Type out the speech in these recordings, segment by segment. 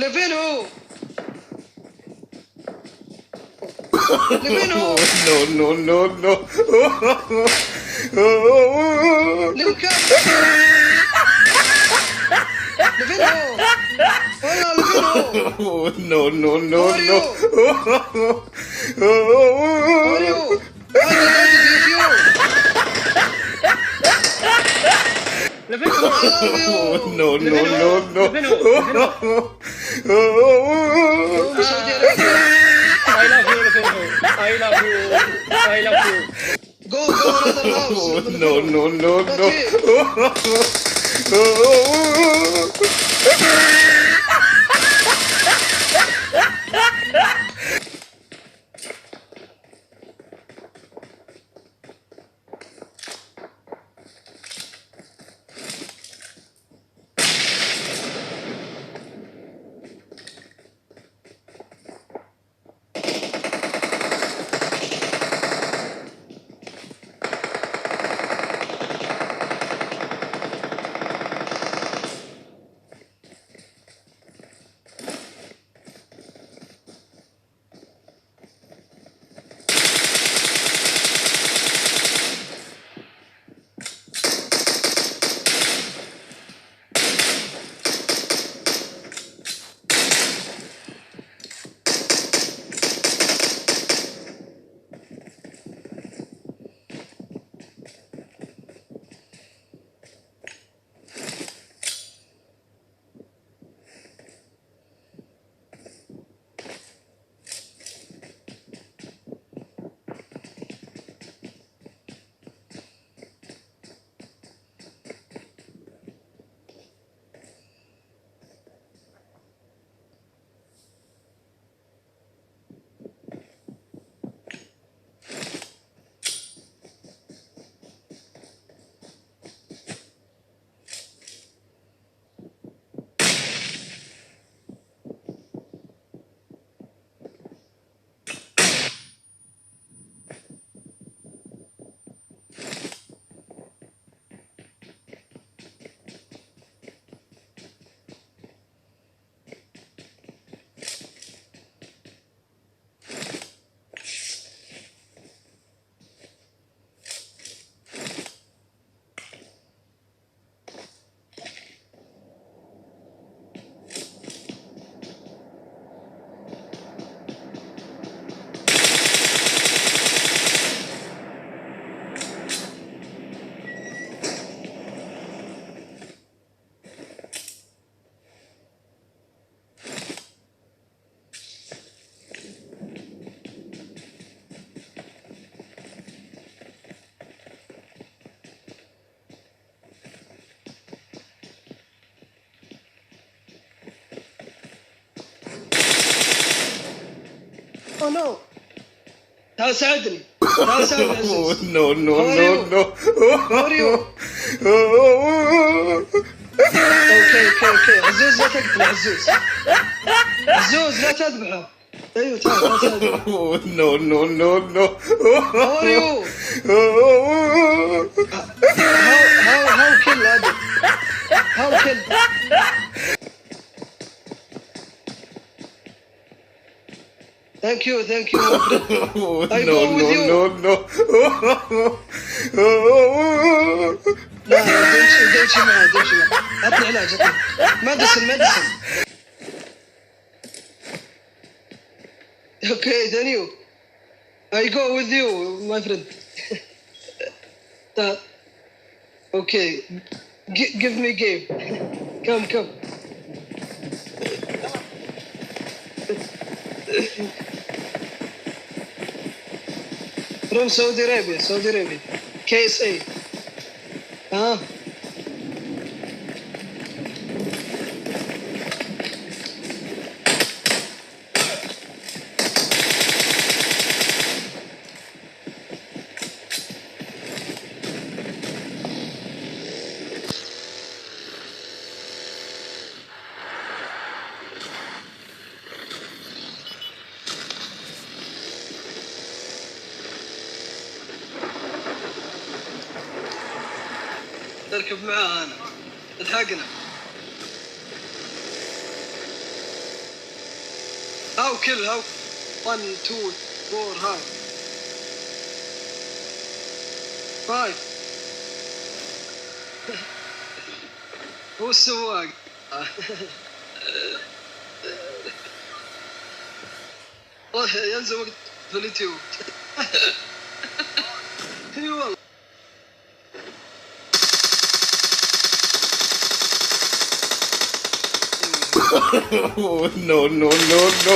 لفين هو؟ لفين هو؟ No, no, no, no. لمكان لفين هو؟ والله لفين هو؟ No, no, no, no. How are you? I did you. لفين هو؟ I love you. No, no, no, no. لفين هو؟ From Saudi Arabia. I love you, لفين هو؟ I love you. I love you. Go another house. No, no, no, no. Oh no. تعال ساعدني. تعال ساعدني عزوز. No, no, no, no. How are you? اوكي عزوز لا تقتل عزوز. عزوز لا تذبحه. ايوه تعال ساعدني. No, no, no, no. How are you? How kill Adam? How kill? Thank you. I No, go with no, you. no, no. لا دمشي معي. عطني علاج. مدسن. Okay, then you. I go with you, my friend. Okay. Give me game. Come. From Saudi Arabia. KSA. تركب معاه انا الحقنا هاو كل هاو 1 2 4 هاو 5 هو السواق والله ينزل وقت في اليوتيوب اي والله Oh, no, no, no, no.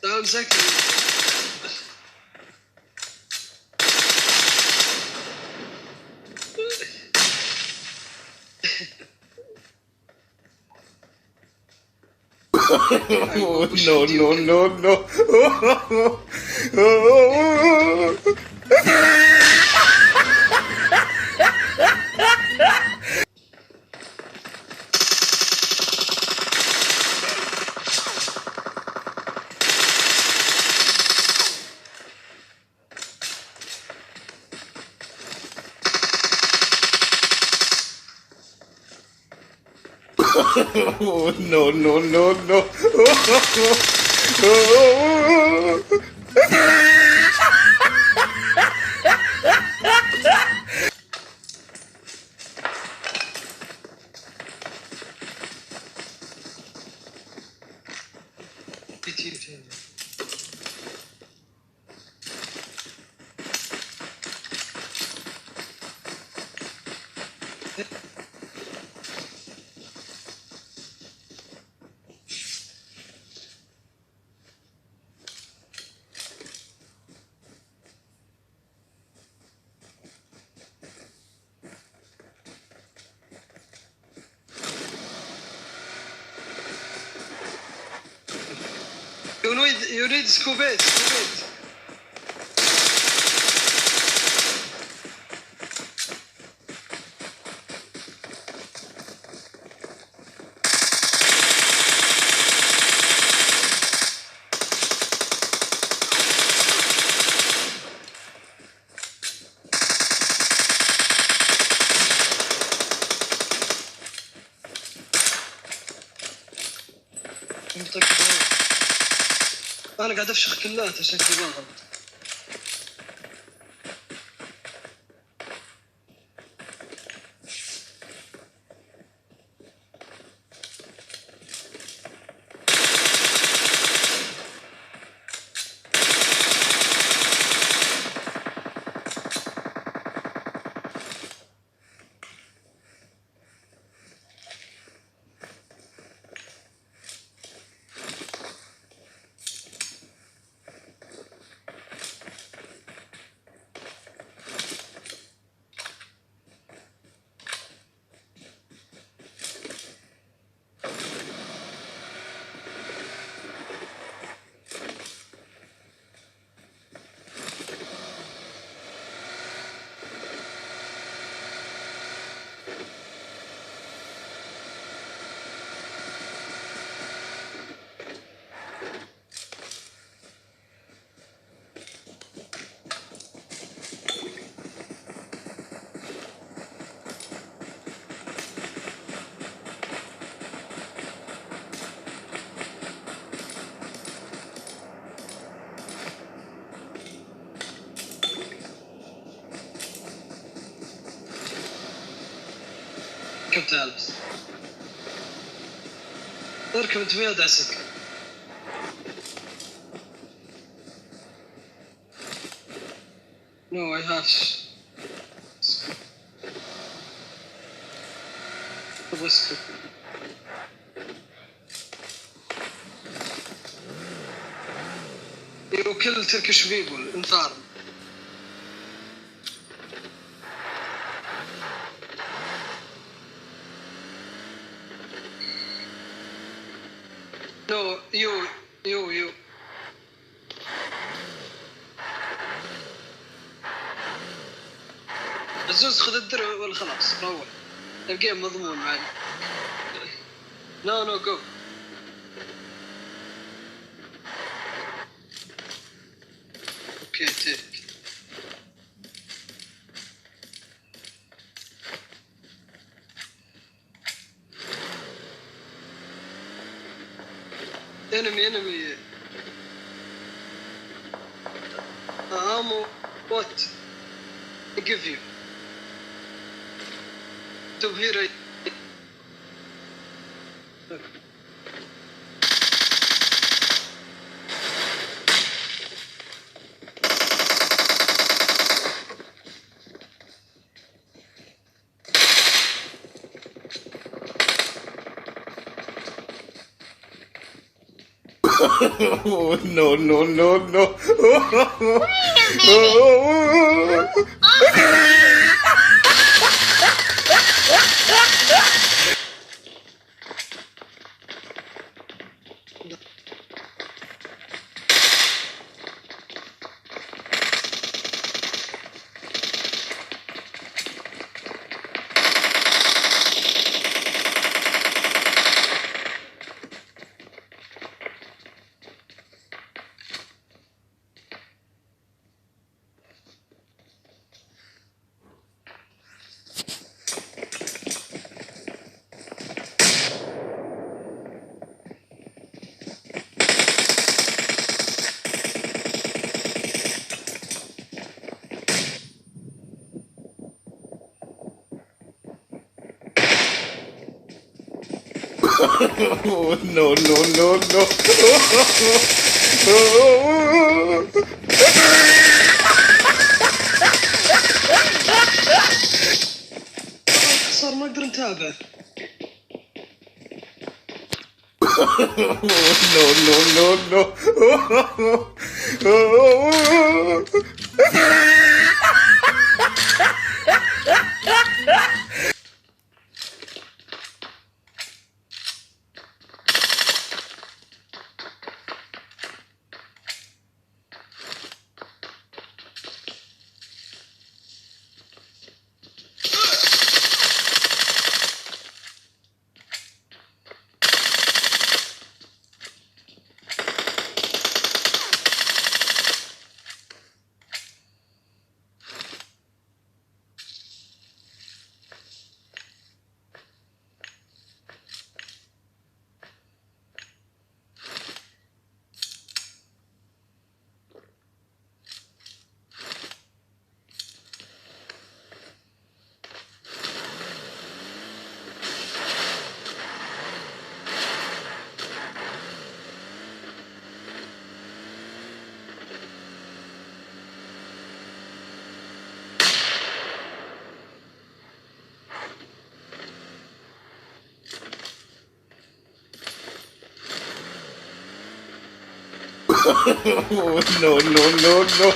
تعال مسكت Oh, no, no, no, no. Oh, no, no, no, no. You need scoobate. انا قاعد افشخ كلات عشان كذا ما غلط. ركبت البس اركب انت ويا دعسك. No, I have. اسكت. وكل تركش بيبول انثار. No, you. الزوز خذ الدرع ولا خلاص روح. الجيم مضمون معي. No, go. اوكي تيك. enemy. Ammo. What? I give you. To here. Look. Oh, no, no, no, no. Oh, no, no, no, no. صار ما اقدر نتابع. No, no, no, no. Oh, no, no, no, no.